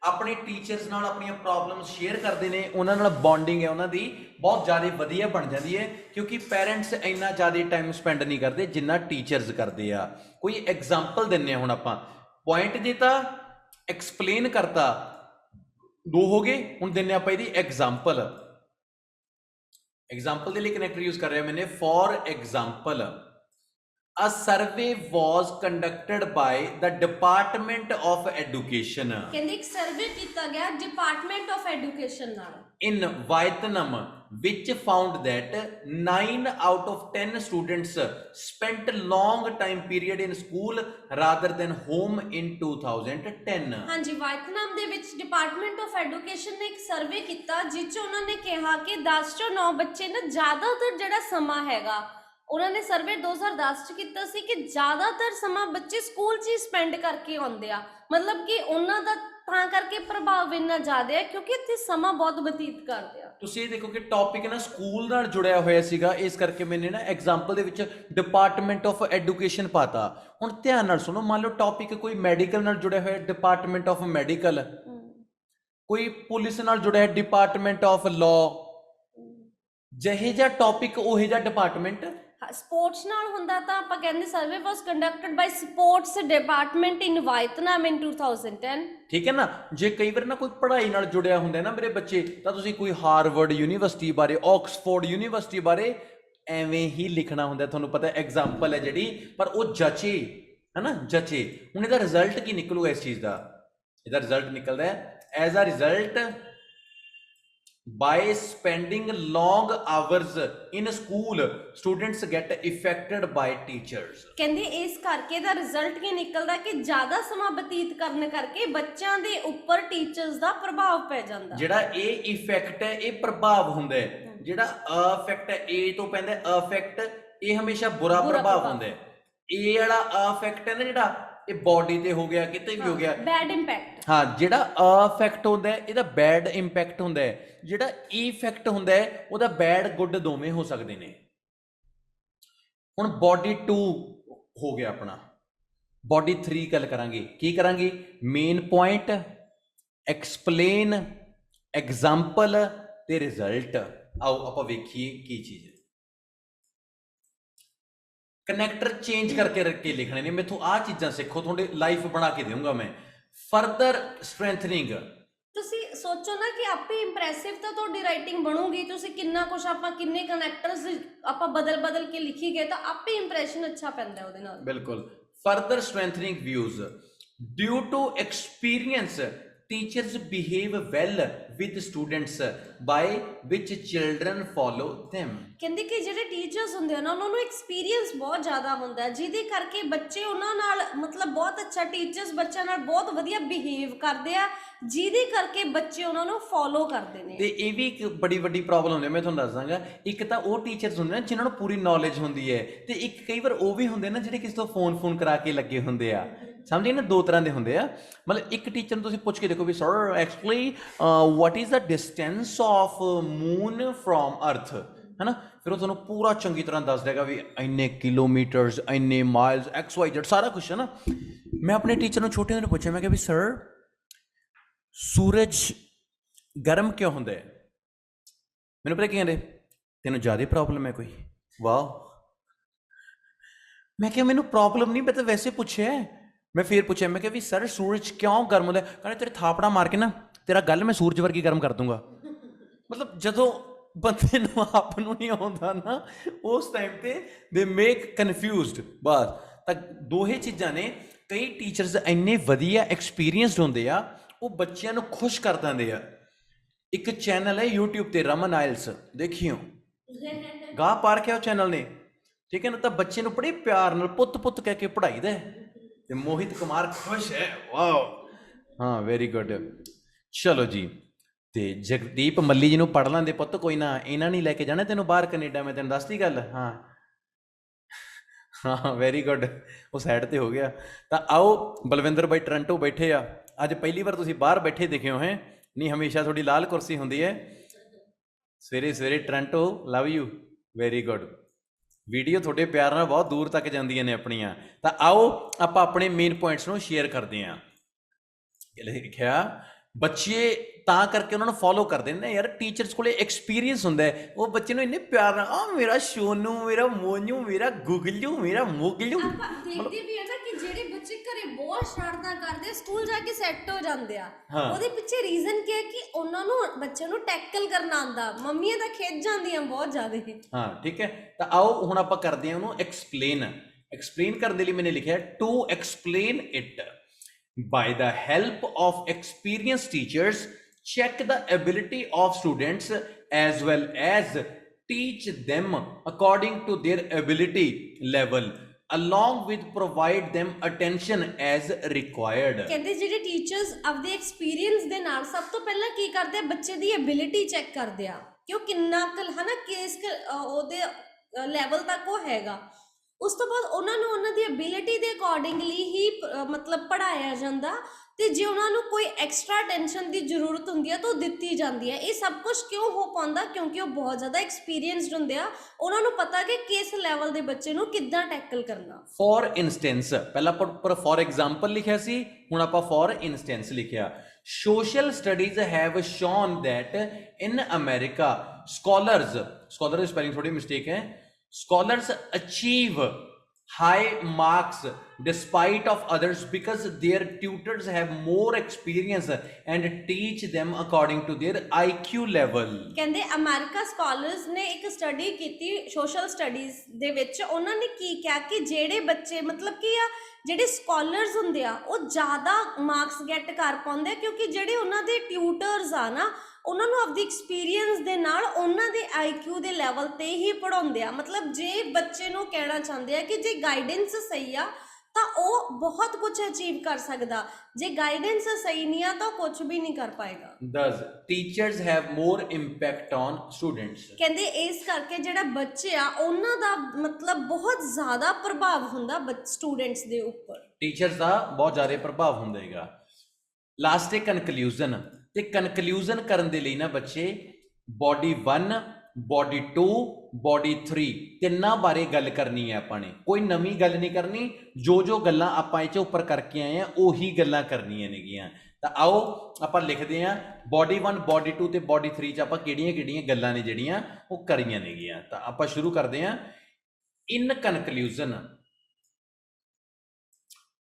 ਆਪਣੇ ਟੀਚਰਸ ਨਾਲ ਆਪਣੀਆਂ ਪ੍ਰੋਬਲਮਸ ਸ਼ੇਅਰ ਕਰਦੇ ਨੇ। ਉਹਨਾਂ ਨਾਲ ਬੌਂਡਿੰਗ ਹੈ ਉਹਨਾਂ ਦੀ ਬਹੁਤ ਜ਼ਿਆਦਾ ਵਧੀਆ ਬਣ ਜਾਂਦੀ ਹੈ, ਕਿਉਂਕਿ ਪੈਰੈਂਟਸ ਇੰਨਾ ਜ਼ਿਆਦਾ ਟਾਈਮ ਸਪੈਂਡ ਨਹੀਂ ਕਰਦੇ ਜਿੰਨਾ ਟੀਚਰਸ ਕਰਦੇ ਆ। ਕੋਈ ਐਗਜ਼ਾਮਪਲ ਦਿੰਨੇ ਆ, ਹੁਣ ਆਪਾਂ ਪੁਆਇੰਟ ਦਿੱਤਾ, ਐਕਸਪਲੇਨ ਕਰਤਾ, 2 ਹੋ ਗਏ। ਹੁਣ ਦਿੰਨੇ ਆਪਾਂ ਇਹਦੀ ਐਗਜ਼ਾਮਪਲ। एग्जाम्पल के लिए कनेक्टर यूज कर रहे हैं मैंने। For example, a survey was conducted by the Department of Education ਕਹਿੰਦੇ ਇੱਕ ਸਰਵੇ ਕੀਤਾ ਗਿਆ ਡਿਪਾਰਟਮੈਂਟ ਆਫ ਐਜੂਕੇਸ਼ਨ ਨਾਲ in Vietnam, which found that 9 out of 10 students spent long time period in school rather than home in 2010. ਹਾਂਜੀ, Vietnam ਦੇ ਵਿੱਚ department of education ਨੇ ਇੱਕ ਸਰਵੇ ਕੀਤਾ ਜਿਸ 'ਚ ਉਹਨਾਂ ਨੇ ਕਿਹਾ ਕਿ 10 ਚੋਂ 9 ਬੱਚੇ ਨਾ ਜ਼ਿਆਦਾਤਰ ਜਿਹੜਾ ਸਮਾਂ ਹੈਗਾ, ਉਹਨਾਂ ਨੇ ਸਰਵੇ 2010 ਚ ਕੀਤਾ ਸੀ ਕਿ ਜ਼ਿਆਦਾਤਰ ਸਮਾਂ ਬੱਚੇ ਸਕੂਲ 'ਚ ਹੀ ਸਪੈਂਡ ਕਰਕੇ ਆਉਂਦੇ ਆ। ਮਤਲਬ ਕਿ ਉਹਨਾਂ ਦਾ ਤਾਂ ਕਰਕੇ ਪ੍ਰਭਾਵ ਇੰਨਾ ਜ਼ਿਆਦਾ ਹੈ ਕਿਉਂਕਿ ਇੱਥੇ ਸਮਾਂ ਬਹੁਤ ਬਤੀਤ ਕਰਦੇ ਆ। ਤੁਸੀਂ ਇਹ ਦੇਖੋ ਕਿ ਟੌਪਿਕ ਨਾ ਸਕੂਲ ਨਾਲ ਜੁੜਿਆ ਹੋਇਆ ਸੀਗਾ, ਇਸ ਕਰਕੇ ਮੈਨੇ ਨਾ ਐਗਜ਼ਾਮਪਲ ਦੇ ਵਿੱਚ ਡਿਪਾਰਟਮੈਂਟ ਆਫ ਐਜੂਕੇਸ਼ਨ ਪਾਤਾ। ਹੁਣ ਧਿਆਨ ਨਾਲ ਸੁਣੋ, ਮੰਨ ਲਓ ਟੌਪਿਕ ਕੋਈ ਮੈਡੀਕਲ ਨਾਲ ਜੁੜਿਆ ਹੋਇਆ ਡਿਪਾਰਟਮੈਂਟ ਆਫ ਮੈਡੀਕਲ, ਕੋਈ ਪੁਲਿਸ ਨਾਲ ਜੁੜਿਆ ਡਿਪਾਰਟਮੈਂਟ ਆਫ ਲਾਅ, ਜਿਹੇ ਜਿਹਾ ਟੌਪਿਕ ਉਹੇ ਜਿਹਾ ਡਿਪਾਰਟਮੈਂਟ। ਸਪੋਰਟਸ ਨਾਲ ਹੁੰਦਾ ਤਾਂ ਆਪਾਂ ਕਹਿੰਦੇ ਸਰਵੇ ਵਾਸ ਕੰਡਕਟਡ ਬਾਈ ਸਪੋਰਟਸ ਡਿਪਾਰਟਮੈਂਟ ਇਨ ਵੀਅਤਨਾਮ ਇਨ 2010। ਠੀਕ ਹੈ ਨਾ। ਜੇ ਕਈ ਵਾਰ ਨਾ ਕੋਈ ਪੜ੍ਹਾਈ ਨਾਲ ਜੁੜਿਆ ਹੁੰਦਾ ਨਾ ਮੇਰੇ ਬੱਚੇ, ਤਾਂ ਤੁਸੀਂ ਕੋਈ ਹਾਰਵਰਡ ਯੂਨੀਵਰਸਿਟੀ ਬਾਰੇ, ਆਕਸਫੋਰਡ ਯੂਨੀਵਰਸਿਟੀ ਬਾਰੇ ਐਵੇਂ ਹੀ ਲਿਖਣਾ ਹੁੰਦਾ। ਤੁਹਾਨੂੰ ਪਤਾ ਐਗਜ਼ਾਮਪਲ ਹੈ ਜਿਹੜੀ, ਪਰ ਉਹ ਜਚੇ ਹੈ ਨਾ, ਜਚੇ। ਹੁਣ ਇਹਦਾ ਰਿਜ਼ਲਟ ਕੀ ਨਿਕਲੂਗਾ ਇਸ ਚੀਜ਼ ਦਾ? ਇਹਦਾ ਰਿਜ਼ਲਟ ਨਿਕਲਦਾ ਹੈ as a result by spending long hours in school students get affected by teachers। ਕਹਿੰਦੇ ਇਸ ਕਰਕੇ ਦਾ ਰਿਜ਼ਲਟ ਕੀ ਨਿਕਲਦਾ ਕਿ ਜ਼ਿਆਦਾ ਸਮਾਂ ਬਤੀਤ ਕਰਨ ਕਰਕੇ ਬੱਚਿਆਂ ਦੇ ਉੱਪਰ ਟੀਚਰਸ ਦਾ ਪ੍ਰਭਾਵ ਪੈ ਜਾਂਦਾ। ਜਿਹੜਾ ਇਹ ਇਫੈਕਟ ਹੈ, ਇਹ ਪ੍ਰਭਾਵ ਹੁੰਦਾ ਹੈ। ਜਿਹੜਾ ਅਫੈਕਟ ਹੈ, ਏ ਤੋਂ ਪੈਂਦਾ ਅਫੈਕਟ, ਇਹ ਹਮੇਸ਼ਾ ਬੁਰਾ ਪ੍ਰਭਾਵ ਹੁੰਦਾ ਹੈ। ਇਹ ਵਾਲਾ ਅਫੈਕਟ ਹੈ ਨਾ ਜਿਹੜਾ, ਇਹ ਬਾਡੀ ਤੇ ਹੋ ਗਿਆ, ਕਿਤੇ ਵੀ ਹੋ ਗਿਆ, ਬੈਡ ਇੰਪੈਕਟ। ਹਾਂ, ਜਿਹੜਾ ਅਫੈਕਟ ਹੁੰਦਾ ਹੈ ਇਹਦਾ ਬੈਡ ਇੰਪੈਕਟ ਹੁੰਦਾ ਹੈ। ਜਿਹੜਾ ਇਫੈਕਟ ਹੁੰਦਾ ਹੈ ਉਹਦਾ ਬੈਡ ਗੁੱਡ ਦੋਵੇਂ ਹੋ ਸਕਦੇ ਨੇ। ਹੁਣ ਬਾਡੀ 2 ਹੋ ਗਿਆ ਆਪਣਾ, ਬਾਡੀ 3 ਗੱਲ ਕਰਾਂਗੇ। ਕੀ ਕਰਾਂਗੇ? ਮੇਨ ਪੁਆਇੰਟ, ਐਕਸਪਲੇਨ, ਐਗਜ਼ਾਮਪਲ ਤੇ ਰਿਜ਼ਲਟ। ਆਓ ਆਪਾਂ ਵੇਖੀਏ ਕੀ ਚੀਜ਼ ਹੈ। ਕਨੈਕਟਰ ਚੇਂਜ ਕਰਕੇ ਲਿਖਣੇ ਨੇ। ਮੈਥੋਂ ਆਹ ਚੀਜ਼ਾਂ ਸਿੱਖੋ, ਤੁਹਾਡੇ ਲਾਈਫ ਬਣਾ ਕੇ ਦੇਵਾਂਗਾ ਮੈਂ। ਫਰਦਰ ਸਟਰੈਂਥਨਿੰਗ, ਤੁਸੀਂ ਸੋਚੋ ਨਾ ਕਿ ਆਪੇ ਇੰਪ੍ਰੈਸਿਵ ਤਾਂ ਤੁਹਾਡੀ ਰਾਈਟਿੰਗ ਬਣੂਗੀ। ਤੁਸੀਂ ਕਿੰਨਾ ਕੁਝ ਆਪਾਂ ਕਿੰਨੇ ਕਨੈਕਟਰਸ ਆਪਾਂ ਬਦਲ ਕੇ ਲਿਖੀ ਗਏ ਤਾਂ ਆਪੇ ਇੰਪ੍ਰੈਸ਼ਨ ਅੱਛਾ ਪੈਂਦਾ ਉਹਦੇ ਨਾਲ। ਬਿਲਕੁਲ। Further strengthening views, due to experience teachers behave well with students by which children follow them। ਕਹਿੰਦੇ ਕਿ ਜਿਹੜੇ ਟੀਚਰਸ ਹੁੰਦੇ ਆ ਨਾ, ਉਹਨਾਂ ਨੂੰ ਐਕਸਪੀਰੀਅੰਸ ਬਹੁਤ ਜ਼ਿਆਦਾ ਹੁੰਦਾ, ਜਿਹਦੇ ਕਰਕੇ ਬੱਚੇ ਉਹਨਾਂ ਨਾਲ ਮਤਲਬ ਬਹੁਤ ਅੱਛਾ, ਟੀਚਰਸ ਬੱਚਿਆਂ ਨਾਲ ਬਹੁਤ ਵਧੀਆ ਬਿਹੇਵ ਕਰਦੇ ਆ, ਜਿਹਦੇ ਕਰਕੇ ਬੱਚੇ ਉਹਨਾਂ ਨੂੰ ਫੋਲੋ ਕਰਦੇ ਨੇ। ਤੇ ਇਹ ਵੀ ਇੱਕ ਬੜੀ ਵੱਡੀ ਪ੍ਰੋਬਲਮ ਹੁੰਦੀ ਹੈ, ਮੈਂ ਤੁਹਾਨੂੰ ਦੱਸ ਦਾਂਗਾ। ਇੱਕ ਤਾਂ ਉਹ ਟੀਚਰਸ ਹੁੰਦੇ ਨੇ ਜਿਨ੍ਹਾਂ ਨੂੰ ਪੂਰੀ ਨੌਲੇਜ ਹੁੰਦੀ ਹੈ, ਤੇ ਇੱਕ ਕਈ ਵਾਰ ਉਹ ਵੀ ਹੁੰਦੇ ਨੇ ਜਿਹੜੇ ਕਿਸੇ ਤੋਂ ਫੋਨ ਕਰਾ ਕੇ ਲੱਗੇ ਹੁੰਦੇ ਆ। ਸਮਝੇ ਨਾ, 2 ਤਰ੍ਹਾਂ ਦੇ ਹੁੰਦੇ ਆ। ਮਤਲਬ ਇੱਕ ਟੀਚਰ ਨੂੰ ਤੁਸੀਂ ਪੁੱਛ ਕੇ ਦੇਖੋ ਵੀ sir actually what is the distance of moon from earth, ਹੈ ਨਾ। ਫਿਰ ਉਹ ਤੁਹਾਨੂੰ ਪੂਰਾ ਚੰਗੀ ਤਰ੍ਹਾਂ ਦੱਸ ਦੇਗਾ ਵੀ ਇੰਨੇ ਕਿਲੋਮੀਟਰਸ, ਇੰਨੇ ਮਾਈਲਸ, XYZ ਸਾਰਾ ਕੁਛ, ਹੈ ਨਾ। ਮੈਂ ਆਪਣੇ ਟੀਚਰ ਨੂੰ ਛੋਟੇ ਹੁੰਦੇ ਨੂੰ ਪੁੱਛਿਆ, ਮੈਂ ਕਿਹਾ ਵੀ ਸਰ ਸੂਰਜ ਗਰਮ ਕਿਉਂ ਹੁੰਦਾ ਹੈ? ਮੈਨੂੰ ਪਤਾ ਕੀ ਕਹਿੰਦੇ, ਤੈਨੂੰ ਜ਼ਿਆਦਾ ਪ੍ਰੋਬਲਮ ਹੈ ਕੋਈ? ਵਾਹ। ਮੈਂ ਕਿਹਾ ਮੈਨੂੰ ਪ੍ਰੋਬਲਮ ਨਹੀਂ, ਮੈਂ ਤਾਂ ਵੈਸੇ ਪੁੱਛਿਆ। ਮੈਂ ਫਿਰ ਪੁੱਛਿਆ, ਮੈਂ ਕਿਹਾ ਵੀ ਸਰ ਸੂਰਜ ਕਿਉਂ ਗਰਮ ਹੁੰਦਾ? ਕਹਿੰਦੇ ਤੇਰੇ ਥਾਪੜਾ ਮਾਰ ਕੇ ਨਾ ਤੇਰਾ ਗੱਲ ਮੈਂ ਸੂਰਜ ਵਰਗੀ ਗਰਮ ਕਰ ਦੂੰਗਾ। ਮਤਲਬ ਜਦੋਂ ਬੰਦੇ ਨੂੰ ਆਪ ਨੂੰ ਨਹੀਂ ਆਉਂਦਾ ਨਾ, ਉਸ ਟਾਈਮ ਤੇ ਦੇ ਮੇਕ ਕਨਫਿਊਜ਼ਡ। ਬਸ, ਤਾਂ ਦੋਹੇ ਚੀਜ਼ਾਂ ਨੇ। ਕਈ ਟੀਚਰਸ ਇੰਨੇ ਵਧੀਆ ਐਕਸਪੀਰੀਅੰਸਡ ਹੁੰਦੇ ਆ, ਉਹ ਬੱਚਿਆਂ ਨੂੰ ਖੁਸ਼ ਕਰ ਦਿੰਦੇ ਆ। ਇੱਕ ਚੈਨਲ ਹੈ YouTube ਤੇ, ਰਮਨ ਆਇਲਸ, ਦੇਖਿਓ, ਗਾਹ ਪਾ ਰੱਖਿਆ ਉਹ ਚੈਨਲ ਨੇ, ਠੀਕ ਹੈ ਨਾ। ਤਾਂ ਬੱਚੇ ਨੂੰ ਬੜੇ ਪਿਆਰ ਨਾਲ ਪੁੱਤ ਕਹਿ ਕੇ ਪੜ੍ਹਾਈਦਾ, ਤੇ ਮੋਹਿਤ ਕੁਮਾਰ ਖੁਸ਼ ਹੈ। ਵਾਓ, ਹਾਂ, ਵੈਰੀ ਗੁੱਡ। ਚਲੋ ਜੀ, ਤੇ ਜਗਦੀਪ ਮੱਲੀ ਜੀ ਨੂੰ ਪੜ੍ਹ ਲੈਂਦੇ ਪੁੱਤ, ਕੋਈ ਨਾ, ਇਹਨਾਂ ਨਹੀਂ ਲੈ ਕੇ ਜਾਣਾ ਤੈਨੂੰ ਬਾਹਰ ਕੈਨੇਡਾ, ਮੈਂ ਤੈਨੂੰ ਦੱਸਦੀ ਗੱਲ। ਹਾਂ, ਵੈਰੀ ਗੁੱਡ, ਉਹ ਸਾਈਡ ਤੇ ਹੋ ਗਿਆ। ਤਾਂ ਆਓ, ਬਲਵਿੰਦਰ ਬਾਈ ਟੋਰਾਂਟੋ ਬੈਠੇ ਆ। ਅੱਜ ਪਹਿਲੀ ਵਾਰ ਤੁਸੀਂ ਬਾਹਰ ਬੈਠੇ ਦਿਖੇ ਹੋ, ਹੈ ਨਹੀਂ ਹਮੇਸ਼ਾ ਤੁਹਾਡੀ ਲਾਲ ਕੁਰਸੀ ਹੁੰਦੀ ਹੈ। ਸਵੇਰੇ Toronto, love you, very good. Video ਤੁਹਾਡੇ ਪਿਆਰ ਨਾਲ ਬਹੁਤ ਦੂਰ ਤੱਕ ਜਾਂਦੀਆਂ ਨੇ ਆਪਣੀਆਂ। ਤਾਂ ਆਓ ਆਪਾਂ ਆਪਣੇ ਮੇਨ ਪੁਆਇੰਟਸ ਨੂੰ ਸ਼ੇਅਰ ਕਰਦੇ ਹਾਂ। ਲਿਖਿਆ, ਬੱਚੇ ਤਾਂ ਕਰਕੇ ਉਹਨਾਂ ਨੂੰ ਫੋਲੋ ਕਰਦੇ ਨੇ ਯਾਰ, ਟੀਚਰਸ ਕੋਲੇ ਐਕਸਪੀਰੀਅੰਸ ਹੁੰਦਾ ਹੈ, ਉਹ ਬੱਚੇ ਨੂੰ ਇੰਨੇ ਪਿਆਰ ਨਾਲ ਆ ਮੇਰਾ ਸ਼ੋਨੂ, ਮੇਰਾ ਮੋਨੂ, ਮੇਰਾ ਗੁਗਲੂ, ਮੇਰਾ ਮੁਗਲੂ। ਆਪਾਂ ਦੇਖਦੇ ਵੀ ਆ ਨਾ ਕਿ ਜਿਹੜੇ ਬੱਚੇ ਘਰੇ ਬਹੁਤ ਸ਼ਰਾਰਤਾਂ ਕਰਦੇ ਸਕੂਲ ਜਾ ਕੇ ਸੈੱਟ ਹੋ ਜਾਂਦੇ ਆ, ਉਹਦੇ ਪਿੱਛੇ ਰੀਜ਼ਨ ਕੀ ਹੈ ਕਿ ਉਹਨਾਂ ਨੂੰ ਬੱਚਿਆਂ ਨੂੰ ਟੈਕਲ ਕਰਨਾ ਆਉਂਦਾ, ਮੰਮੀਆਂ ਤਾਂ ਖਿੱਚ ਜਾਂਦੀਆਂ ਬਹੁਤ ਜ਼ਿਆਦਾ। ਹਾਂ ਠੀਕ ਹੈ, ਤਾਂ ਆਓ ਹੁਣ ਆਪਾਂ ਕਰਦੇ ਹਾਂ ਉਹਨੂੰ ਐਕਸਪਲੇਨ ਕਰਨ ਦੇ ਲਈ ਮੈंने ਲਿਖਿਆ to explain it by the help of experienced teachers, check the ability of students as well as teach them according to their ability level, along with provide them attention as required। ਕਹਿੰਦੇ ਜਿਹੜੇ teachers ਆਪਦੇ experience ਦੇ ਨਾਲ ਸਭ ਤੋਂ ਪਹਿਲਾਂ ਕੀ ਕਰਦੇ ਆ, ਬੱਚੇ ਦੀ ਐਬਿਲਿਟੀ ਚੈੱਕ ਕਰਦੇ ਆ ਕਿ ਉਹ ਕਿੰਨਾ ਕੁ ਹਨਾ ਕਿਸ ਉਹਦੇ ਲੈਵਲ ਤੱਕ ਉਹ ਹੈਗਾ। ਉਸ ਤੋਂ ਬਾਅਦ ਉਹਨਾਂ ਨੂੰ ਉਹਨਾਂ ਦੀ ਐਬਿਲਿਟੀ ਦੇ ਅਕੋਰਡਿੰਗਲੀ ਹੀ ਮਤਲਬ ਪੜ੍ਹਾਇਆ ਜਾਂਦਾ, ਤੇ ਜੇ ਉਹਨਾਂ ਨੂੰ ਕੋਈ ਐਕਸਟਰਾ ਅਟੈਂਸ਼ਨ ਦੀ ਜ਼ਰੂਰਤ ਹੁੰਦੀ ਹੈ ਤਾਂ ਉਹ ਦਿੱਤੀ ਜਾਂਦੀ ਹੈ। ਇਹ ਸਭ ਕੁਝ ਕਿਉਂ ਹੋ ਪਾਉਂਦਾ, ਕਿਉਂਕਿ ਉਹ ਬਹੁਤ ਜ਼ਿਆਦਾ ਐਕਸਪੀਰੀਅੰਸਡ ਹੁੰਦੇ ਆ, ਉਹਨਾਂ ਨੂੰ ਪਤਾ ਕਿ ਕਿਸ ਲੈਵਲ ਦੇ ਬੱਚੇ ਨੂੰ ਕਿੱਦਾਂ ਟੈਕਲ ਕਰਨਾ। ਫॉर ਇੰਸਟੈਂਸ, ਪਹਿਲਾਂ ਆਪਾਂ ਫॉर ਐਗਜ਼ਾਮਪਲ ਲਿਖਿਆ ਸੀ, ਹੁਣ ਆਪਾਂ ਫॉर ਇੰਸਟੈਂਸ ਲਿਖਿਆ। social studies have shown that in America scholars the spelling ਥੋੜੀ mistake ਹੈ, scholars achieve high marks despite of others because their tutors have more experience and teach them according to their IQ level। ਕਹਿੰਦੇ America scholars ਨੇ ਇੱਕ study ਕੀਤੀ social studies ਦੇ ਵਿੱਚ, ਉਹਨਾਂ ਨੇ ਕੀ ਕਿਹਾ ਕਿ ਜਿਹੜੇ ਬੱਚੇ ਮਤਲਬ ਕੀ ਆ ਜਿਹੜੇ ਸਕਾਲਰਸ ਹੁੰਦੇ ਆ ਉਹ ਜ਼ਿਆਦਾ ਮਾਰਕਸ ਗੈਟ ਕਰ ਪਾਉਂਦੇ ਕਿਉਂਕਿ ਜਿਹੜੇ ਉਹਨਾਂ ਦੇ ਟਿਊਟਰਸ ਆ ਨਾ ਉਹਨਾਂ ਨੂੰ ਆਪਦੀ ਐਕਸਪੀਰੀਅੰਸ ਦੇ ਨਾਲ ਉਹਨਾਂ ਦੇ IQ ਦੇ ਲੈਵਲ ਤੇ ਹੀ ਪੜਾਉਂਦੇ ਆ। ਮਤਲਬ ਜੇ ਬੱਚੇ ਨੂੰ ਕਹਿਣਾ ਚਾਹੁੰਦੇ ਆ ਕਿ ਜੇ ਗਾਈਡੈਂਸ ਸਹੀ ਆ ਤਾਂ ਉਹ ਬਹੁਤ ਕੁਝ ਅਚੀਵ ਕਰ ਸਕਦਾ, ਜੇ ਗਾਈਡੈਂਸ ਸਹੀ ਨਹੀਂ ਆ ਤਾਂ ਕੁਝ ਵੀ ਨਹੀਂ ਕਰ ਪਾਏਗਾ। Thus teachers have more impact on students। ਕਹਿੰਦੇ ਇਸ ਕਰਕੇ ਜਿਹੜਾ ਬੱਚੇ ਆ ਉਹਨਾਂ ਦਾ ਮਤਲਬ ਬਹੁਤ ਜ਼ਿਆਦਾ ਪ੍ਰਭਾਵ ਹੁੰਦਾ ਸਟੂਡੈਂਟਸ ਦੇ ਉੱਪਰ, ਟੀਚਰਸ ਦਾ ਬਹੁਤ ਜ਼ਿਆਦਾ ਪ੍ਰਭਾਵ ਹੁੰਦਾ ਹੈਗਾ। ਲਾਸਟ ਹੈ ਕਨਕਲੂਜਨ, ਤੇ ਕਨਕਲੂਜਨ ਕਰਨ ਦੇ ਲਈ ਨਾ ਬੱਚੇ ਬੋਡੀ 1 ਬੋਡੀ 2 ਬੋਡੀ 3 ਤਿੰਨਾਂ ਬਾਰੇ ਗੱਲ ਕਰਨੀ ਹੈ ਆਪਾਂ ਨੇ, ਕੋਈ ਨਵੀਂ ਗੱਲ ਨਹੀਂ ਕਰਨੀ, ਜੋ ਗੱਲਾਂ ਆਪਾਂ ਇਹ 'ਚ ਉੱਪਰ ਕਰਕੇ ਆਏ ਆ ਉਹੀ ਗੱਲਾਂ ਕਰਨੀਆਂ ਨੇਗੀਆਂ। ਤਾਂ ਆਓ ਆਪਾਂ ਲਿਖਦੇ ਹਾਂ ਬੋਡੀ 1 ਬੋਡੀ 2 ਤੇ ਬੋਡੀ 3 'ਚ ਆਪਾਂ ਕਿਹੜੀਆਂ ਗੱਲਾਂ ਨੇ ਜਿਹੜੀਆਂ ਉਹ ਕਰੀਆਂ ਨੇਗੀਆਂ। ਤਾਂ ਆਪਾਂ ਸ਼ੁਰੂ ਕਰਦੇ ਹਾਂ। ਇਨ ਕਨਕਲੂਜਨ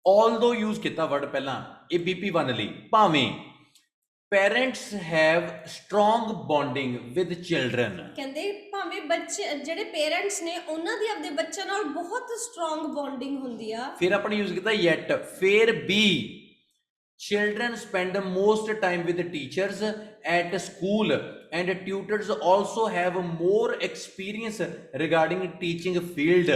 although ਯੂਜ਼ ਕੀਤਾ ਵਰਡ ਪਹਿਲਾਂ, ਇਹ BP1 ਲਈ, ਭਾਵੇਂ parents have strong bonding with children। ਕਹਿੰਦੇ ਭਾਵੇਂ ਬੱਚੇ ਜਿਹੜੇ ਪੇਰੈਂਟਸ ਨੇ ਉਹਨਾਂ ਦੀ ਆਪਣੇ ਬੱਚਿਆਂ ਨਾਲ ਬਹੁਤ ਸਟਰੋਂਗ ਬੌਂਡਿੰਗ ਹੁੰਦੀ ਆ। ਫਿਰ ਆਪਾਂ ਨੇ ਯੂਜ਼ ਕੀਤਾ yet, ਫਿਰ ਵੀ children spend most time with teachers at school and tutors also have more experience regarding teaching field।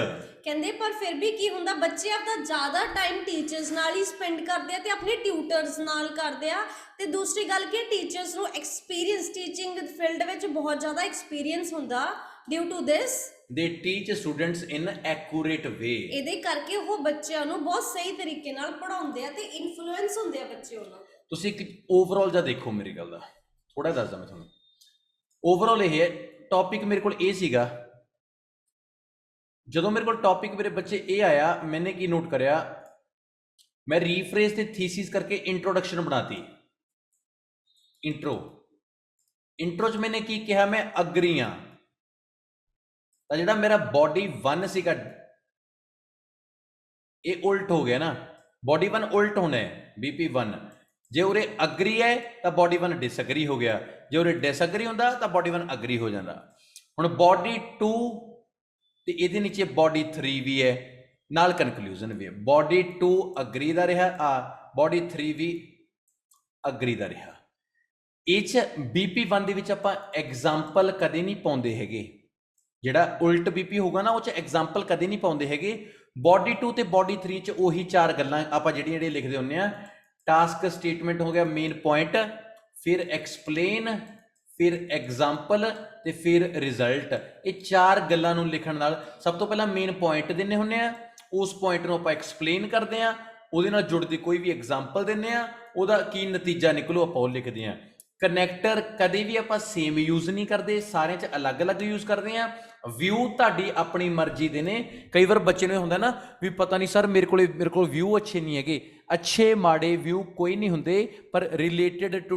ਕਹਿੰਦੇ ਪਰ ਫਿਰ ਵੀ ਕੀ ਹੁੰਦਾ, ਬੱਚੇ ਆਪਦਾ ਜ਼ਿਆਦਾ ਟਾਈਮ ਟੀਚਰਸ ਨਾਲ ਹੀ ਸਪੈਂਡ ਕਰਦੇ ਆ ਤੇ ਆਪਣੇ ਟਿਊਟਰਸ ਨਾਲ ਕਰਦੇ ਆ। ਤੇ ਦੂਸਰੀ ਗੱਲ ਕੀ, ਟੀਚਰਸ ਨੂੰ ਐਕਸਪੀਰੀਅੰਸ ਟੀਚਿੰਗ ਫੀਲਡ ਵਿੱਚ ਬਹੁਤ ਜ਼ਿਆਦਾ ਐਕਸਪੀਰੀਅੰਸ ਹੁੰਦਾ। Due to this they teach students in accurate way। ਇਹਦੇ ਕਰਕੇ ਉਹ ਬੱਚਿਆਂ ਨੂੰ ਬਹੁਤ ਸਹੀ ਤਰੀਕੇ ਨਾਲ ਪੜ੍ਹਾਉਂਦੇ ਆ ਤੇ ਇਨਫਲੂਐਂਸ ਹੁੰਦੇ ਆ ਬੱਚੇ ਉਹਨਾਂ। ਤੁਸੀਂ ਇੱਕ ਓਵਰਆਲ ਜਿਹਾ ਦੇਖੋ ਮੇਰੀ ਗੱਲ ਦਾ, ਥੋੜਾ ਦੱਸਦਾ ਮੈਂ ਤੁਹਾਨੂੰ। ਓਵਰਆਲ ਇਹ ਹੈ ਟੌਪਿਕ ਮੇਰੇ ਕੋਲ ਇਹ ਸੀਗਾ, ਜਦੋਂ ਮੇਰੇ ਕੋਲ ਟੌਪਿਕ ਮੇਰੇ ਬੱਚੇ ਇਹ ਆਇਆ, ਮੈंने ਕੀ ਨੋਟ ਕਰਿਆ, ਮੈਂ ਰੀਫਰੇਜ਼ ਤੇ ਥੀਸਿਸ ਕਰਕੇ ਇੰਟਰੋਡਕਸ਼ਨ ਬਣਾਤੀ। ਇੰਟਰੋ 'ਚ ਮੈंने ਕੀ ਕਿਹਾ, ਮੈਂ ਅਗਰੀ ਹਾਂ। ਤਾਂ ਜਿਹੜਾ ਮੇਰਾ ਬੋਡੀ 1 ਸੀਗਾ ਇਹ ਉਲਟ ਹੋ ਗਿਆ ਨਾ, ਬੋਡੀ 1 ਉਲਟ ਹੋਣਾ ਹੈ BP1। ਜੇ ਉਰੇ ਅਗਰੀ ਹੈ ਤਾਂ ਬੋਡੀ 1 ਡਿਸਅਗਰੀ ਹੋ ਗਿਆ, ਜੇ ਉਰੇ ਡਿਸਅਗਰੀ ਹੁੰਦਾ ਤਾਂ ਬੋਡੀ 1 ਅਗਰੀ ਹੋ ਜਾਂਦਾ। ਹੁਣ ਬੋਡੀ 2 ਤੇ ਇਹਦੇ ਨੀਚੇ ਬੋਡੀ 3 ਵੀ ਹੈ, ਨਾਲ ਕਨਕਲੂਜਨ ਵੀ ਹੈ। ਬੋਡੀ 2 ਅਗਰੀ ਦਾ ਰਿਹਾ, ਬੋਡੀ 3 ਵੀ ਅਗਰੀ ਦਾ ਰਿਹਾ। ਇਹ 'ਚ BP1 ਦੇ ਵਿੱਚ ਆਪਾਂ ਐਗਜ਼ਾਮਪਲ ਕਦੇ ਨਹੀਂ ਪਾਉਂਦੇ ਹੈਗੇ, ਜਿਹੜਾ ਉਲਟ BP ਹੋਊਗਾ ਨਾ ਉਹ 'ਚ ਐਗਜ਼ਾਮਪਲ ਕਦੇ ਨਹੀਂ ਪਾਉਂਦੇ ਹੈਗੇ। ਬੋਡੀ 2 ਤੇ ਬੋਡੀ 3 'ਚ ਉਹੀ 4 ਗੱਲਾਂ ਆਪਾਂ ਜਿਹੜੀਆਂ ਲਿਖਦੇ ਹੁੰਦੇ ਆ। ਟਾਸਕ ਸਟੇਟਮੈਂਟ ਹੋ ਗਿਆ, ਮੇਨ ਪੁਆਇੰਟ, ਫਿਰ ਐਕਸਪਲੇਨ, ਫਿਰ ਐਗਜ਼ਾਮਪਲ ਤੇ ਫਿਰ ਰਿਜ਼ਲਟ। ਇਹ 4 ਗੱਲਾਂ ਨੂੰ ਲਿਖਣ ਨਾਲ ਸਭ ਤੋਂ ਪਹਿਲਾਂ ਮੇਨ ਪੁਆਇੰਟ ਦਿੰਨੇ ਹੁੰਦੇ ਆ, ਉਸ ਪੁਆਇੰਟ ਨੂੰ ਆਪਾਂ ਐਕਸਪਲੇਨ ਕਰਦੇ ਆ, ਉਹਦੇ ਨਾਲ ਜੁੜਦੀ ਕੋਈ ਵੀ ਐਗਜ਼ਾਮਪਲ ਦਿੰਨੇ ਆ, ਉਹਦਾ ਕੀ ਨਤੀਜਾ ਨਿਕਲੂ ਆਪਾਂ ਉਹ ਲਿਖਦੇ ਆ। ਕਨੈਕਟਰ ਕਦੇ ਵੀ ਆਪਾਂ ਸੇਮ ਯੂਜ਼ ਨਹੀਂ ਕਰਦੇ, ਸਾਰਿਆਂ 'ਚ ਅਲੱਗ-ਅਲੱਗ ਯੂਜ਼ ਕਰਦੇ ਆ। ਵਿਊ ਤੁਹਾਡੀ ਆਪਣੀ ਮਰਜ਼ੀ ਦੇ ਨੇ। ਕਈ ਵਾਰ ਬੱਚੇ ਨੂੰ ਹੁੰਦਾ ਨਾ ਵੀ ਪਤਾ ਨਹੀਂ ਸਰ ਮੇਰੇ ਕੋਲ ਵਿਊ ਅੱਛੇ ਨਹੀਂ ਹੈਗੇ। ਅੱਛੇ ਮਾੜੇ ਵਿਊ ਕੋਈ ਨਹੀਂ ਹੁੰਦੇ, ਪਰ ਰਿਲੇਟਡ ਟੂ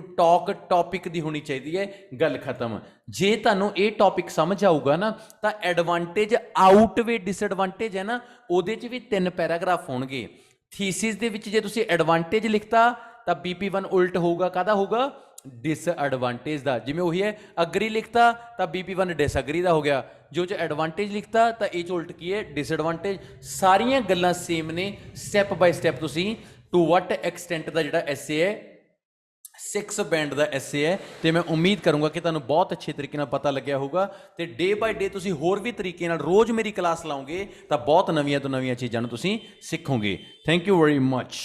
ਟੌਪਿਕ ਦੀ ਹੋਣੀ ਚਾਹੀਦੀ ਹੈ, ਗੱਲ ਖਤਮ। ਜੇ ਤੁਹਾਨੂੰ ਇਹ ਟੌਪਿਕ ਸਮਝ ਆਊਗਾ ਨਾ ਤਾਂ ਐਡਵਾਂਟੇਜ ਆਊਟਵੇ ਡਿਸਐਡਵਾਂਟੇਜ ਹੈ ਨਾ, ਉਹਦੇ 'ਚ ਵੀ 3 ਪੈਰਾਗ੍ਰਾਫ ਹੋਣਗੇ। ਥੀਸਿਸ ਦੇ ਵਿੱਚ ਜੇ ਤੁਸੀਂ ਐਡਵਾਂਟੇਜ ਲਿਖਤਾ ਤਾਂ BP1 ਉਲਟ ਹੋਊਗਾ, ਕਾਹਦਾ ਹੋਊਗਾ? ਡਿਸਐਡਵਾਂਟੇਜ ਦਾ। ਜਿਵੇਂ ਉਹੀ ਹੈ ਅਗਰੀ ਲਿਖਤਾ ਤਾਂ BP1 ਡਿਸਅਗਰੀ ਦਾ ਹੋ ਗਿਆ, ਜੋ ਚ ਐਡਵਾਂਟੇਜ ਲਿਖਤਾ ਤਾਂ ਇਹ ਚ ਉਲਟ ਕੀ ਹੈ? ਡਿਸਐਡਵਾਂਟੇਜ। ਸਾਰੀਆਂ ਗੱਲਾਂ ਸੇਮ ਨੇ, ਸਟੈਪ ਬਾਈ ਸਟੈਪ ਤੁਸੀਂ ਟੂ ਵਟ ਐਕਸਟੈਂਟ ਦਾ ਜਿਹੜਾ ਐਸੇ ਹੈ 6 ਬੈਂਡ ਦਾ ਐਸੇ ਹੈ, ਤੇ ਮੈਂ ਉਮੀਦ ਕਰੂੰਗਾ ਕਿ ਤੁਹਾਨੂੰ ਬਹੁਤ ਅੱਛੇ ਤਰੀਕੇ ਨਾਲ ਪਤਾ ਲੱਗਿਆ ਹੋਊਗਾ, ਤੇ ਡੇ ਬਾਈ ਡੇ ਤੁਸੀਂ ਹੋਰ ਵੀ ਤਰੀਕੇ ਨਾਲ ਰੋਜ਼ ਮੇਰੀ ਕਲਾਸ ਲਾਓਗੇ ਤਾਂ ਬਹੁਤ ਨਵੀਆਂ ਤੋਂ ਨਵੀਆਂ ਚੀਜ਼ਾਂ ਨੂੰ ਤੁਸੀਂ ਸਿੱਖੋਗੇ। Thank you very much.